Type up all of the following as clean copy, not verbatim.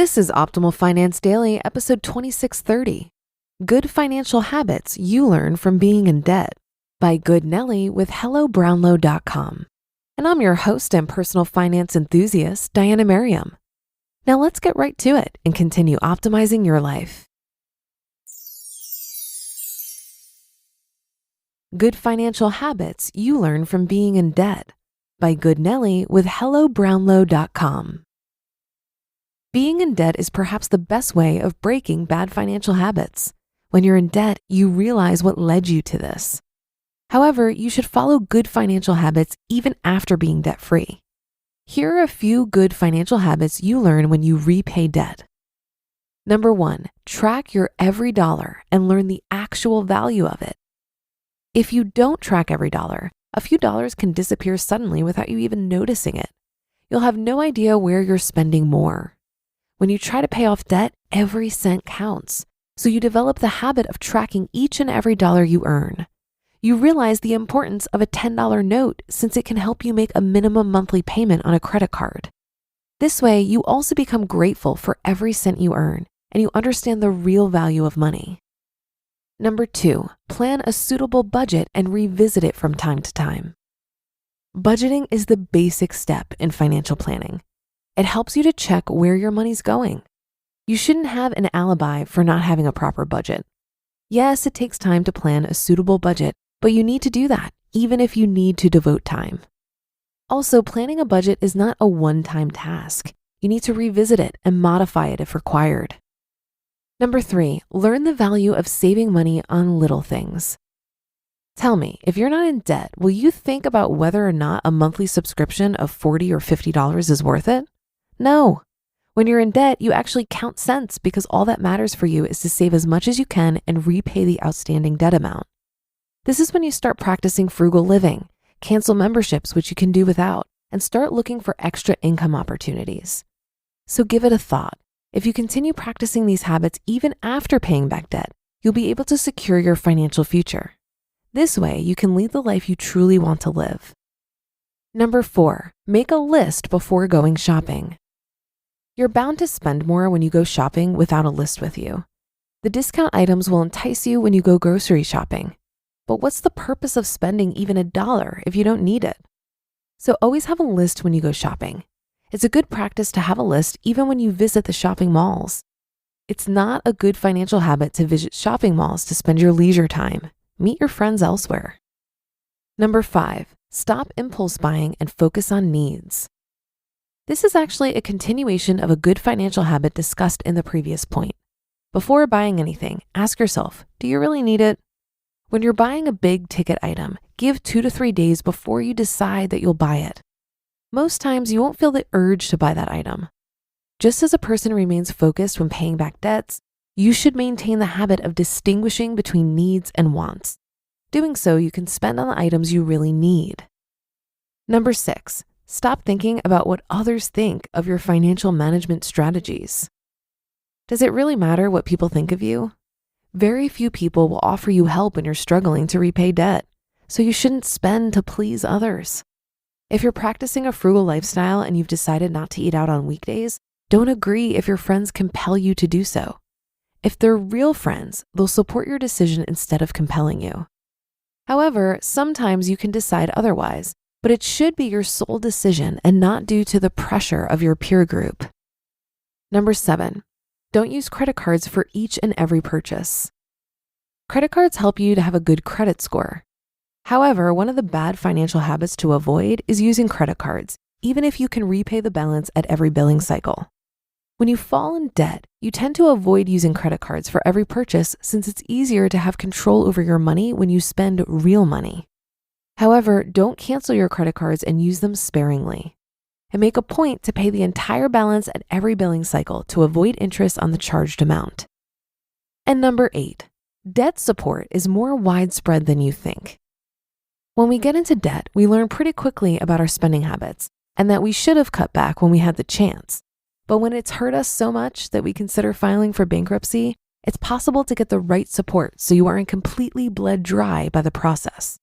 This is Optimal Finance Daily, episode 2630. Good Financial Habits You Learn from Being in Debt by Good Nelly with HelloBrownlow.com. And I'm your host and personal finance enthusiast, Diana Merriam. Now let's get right to it and continue optimizing your life. Good Financial Habits You Learn from Being in Debt by Good Nelly with HelloBrownlow.com. Being in debt is perhaps the best way of breaking bad financial habits. When you're in debt, you realize what led you to this. However, you should follow good financial habits even after being debt-free. Here are a few good financial habits you learn when you repay debt. Number 1, track your every dollar and learn the actual value of it. If you don't track every dollar, a few dollars can disappear suddenly without you even noticing it. You'll have no idea where you're spending more. When you try to pay off debt, every cent counts. So you develop the habit of tracking each and every dollar you earn. You realize the importance of a $10 note since it can help you make a minimum monthly payment on a credit card. This way, you also become grateful for every cent you earn and you understand the real value of money. Number 2, plan a suitable budget and revisit it from time to time. Budgeting is the basic step in financial planning. It helps you to check where your money's going. You shouldn't have an alibi for not having a proper budget. Yes, it takes time to plan a suitable budget, but you need to do that even if you need to devote time. Also, planning a budget is not a one-time task. You need to revisit it and modify it if required. Number 3, learn the value of saving money on little things. Tell me, if you're not in debt, will you think about whether or not a monthly subscription of $40 or $50 is worth it? No. When you're in debt, you actually count cents because all that matters for you is to save as much as you can and repay the outstanding debt amount. This is when you start practicing frugal living, cancel memberships, which you can do without, and start looking for extra income opportunities. So give it a thought. If you continue practicing these habits even after paying back debt, you'll be able to secure your financial future. This way, you can lead the life you truly want to live. Number 4, make a list before going shopping. You're bound to spend more when you go shopping without a list with you. The discount items will entice you when you go grocery shopping. But what's the purpose of spending even $1 if you don't need it? So always have a list when you go shopping. It's a good practice to have a list even when you visit the shopping malls. It's not a good financial habit to visit shopping malls to spend your leisure time. Meet your friends elsewhere. Number 5, stop impulse buying and focus on needs. This is actually a continuation of a good financial habit discussed in the previous point. Before buying anything, ask yourself, do you really need it? When you're buying a big ticket item, give 2 to 3 days before you decide that you'll buy it. Most times you won't feel the urge to buy that item. Just as a person remains focused when paying back debts, you should maintain the habit of distinguishing between needs and wants. Doing so, you can spend on the items you really need. Number 6, stop thinking about what others think of your financial management strategies. Does it really matter what people think of you? Very few people will offer you help when you're struggling to repay debt, so you shouldn't spend to please others. If you're practicing a frugal lifestyle and you've decided not to eat out on weekdays, don't agree if your friends compel you to do so. If they're real friends, they'll support your decision instead of compelling you. However, sometimes you can decide otherwise, but it should be your sole decision and not due to the pressure of your peer group. Number 7, don't use credit cards for each and every purchase. Credit cards help you to have a good credit score. However, one of the bad financial habits to avoid is using credit cards, even if you can repay the balance at every billing cycle. When you fall in debt, you tend to avoid using credit cards for every purchase since it's easier to have control over your money when you spend real money. However, don't cancel your credit cards and use them sparingly. And make a point to pay the entire balance at every billing cycle to avoid interest on the charged amount. And number 8, debt support is more widespread than you think. When we get into debt, we learn pretty quickly about our spending habits and that we should have cut back when we had the chance. But when it's hurt us so much that we consider filing for bankruptcy, it's possible to get the right support so you aren't completely bled dry by the process.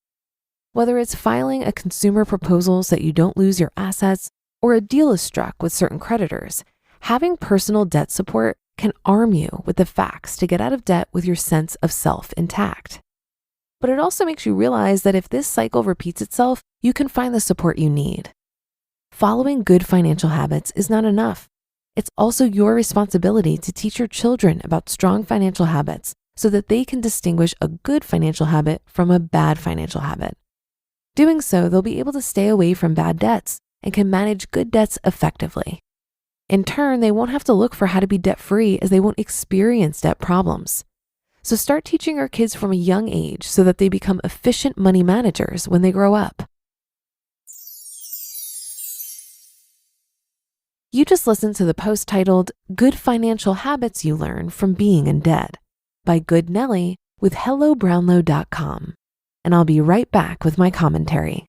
Whether it's filing a consumer proposal so that you don't lose your assets, or a deal is struck with certain creditors, Having personal debt support can arm you with the facts to get out of debt with your sense of self intact. But it also makes you realize that if this cycle repeats itself, you can find the support you need. Following good financial habits is not enough. It's also your responsibility to teach your children about strong financial habits so that they can distinguish a good financial habit from a bad financial habit. Doing so, they'll be able to stay away from bad debts and can manage good debts effectively. In turn, they won't have to look for how to be debt-free as they won't experience debt problems. So start teaching your kids from a young age so that they become efficient money managers when they grow up. You just listened to the post titled, Good Financial Habits You Learn from Being in Debt by Good Nelly with HelloBrownlow.com. And I'll be right back with my commentary.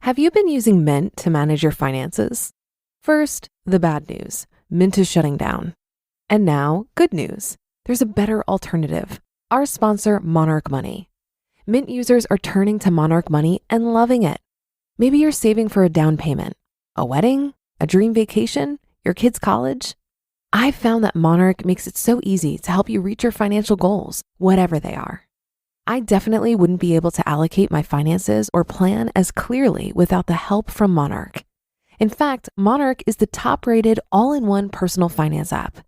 Have you been using Mint to manage your finances? First, the bad news. Mint is shutting down. And now, good news. There's a better alternative. Our sponsor, Monarch Money. Mint users are turning to Monarch Money and loving it. Maybe you're saving for a down payment, a wedding, a dream vacation, your kid's college. I've found that Monarch makes it so easy to help you reach your financial goals, whatever they are. I definitely wouldn't be able to allocate my finances or plan as clearly without the help from Monarch. In fact, Monarch is the top-rated all-in-one personal finance app.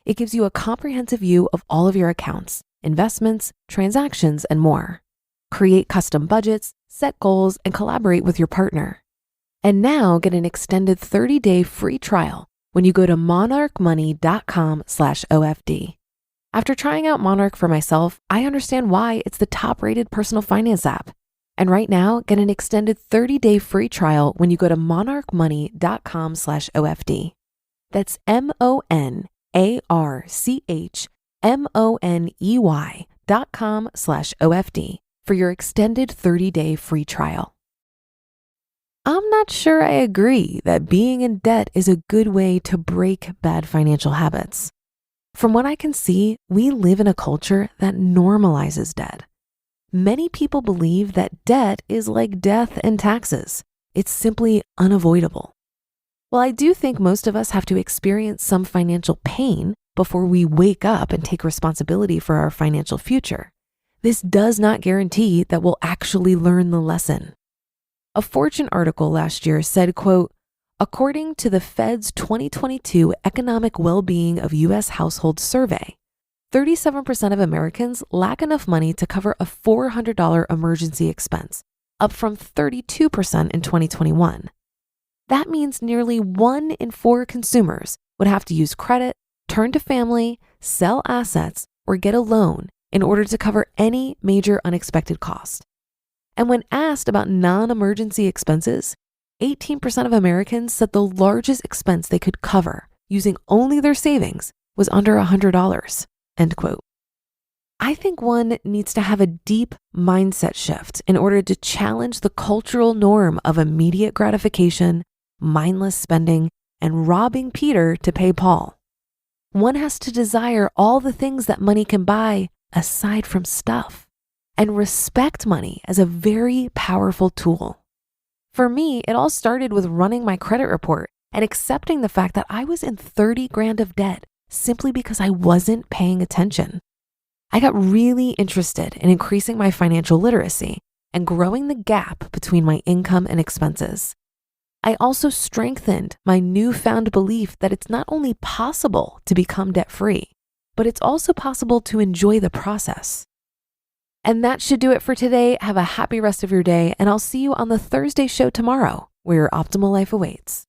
It gives you a comprehensive view of all of your accounts, investments, transactions, and more. Create custom budgets, set goals, and collaborate with your partner. And now get an extended 30-day free trial when you go to monarchmoney.com/OFD. After trying out Monarch for myself, I understand why it's the top-rated personal finance app. And right now, get an extended 30-day free trial when you go to monarchmoney.com/OFD. That's monarchmoney.com/OFD for your extended 30-day free trial. I'm not sure I agree that being in debt is a good way to break bad financial habits. From what I can see, we live in a culture that normalizes debt. Many people believe that debt is like death and taxes. It's simply unavoidable. While I do think most of us have to experience some financial pain before we wake up and take responsibility for our financial future, this does not guarantee that we'll actually learn the lesson. A Fortune article last year said, quote, according to the Fed's 2022 Economic Well-Being of U.S. Households survey, 37% of Americans lack enough money to cover a $400 emergency expense, up from 32% in 2021. That means nearly 1 in 4 consumers would have to use credit, turn to family, sell assets, or get a loan in order to cover any major unexpected cost. And when asked about non-emergency expenses, 18% of Americans said the largest expense they could cover using only their savings was under $100, end quote. I think one needs to have a deep mindset shift in order to challenge the cultural norm of immediate gratification, mindless spending, and robbing Peter to pay Paul. One has to desire all the things that money can buy aside from stuff, and respect money as a very powerful tool. For me, it all started with running my credit report and accepting the fact that I was in 30 grand of debt simply because I wasn't paying attention. I got really interested in increasing my financial literacy and growing the gap between my income and expenses. I also strengthened my newfound belief that it's not only possible to become debt-free, but it's also possible to enjoy the process. And that should do it for today. Have a happy rest of your day, and I'll see you on the Thursday show tomorrow, where your optimal life awaits.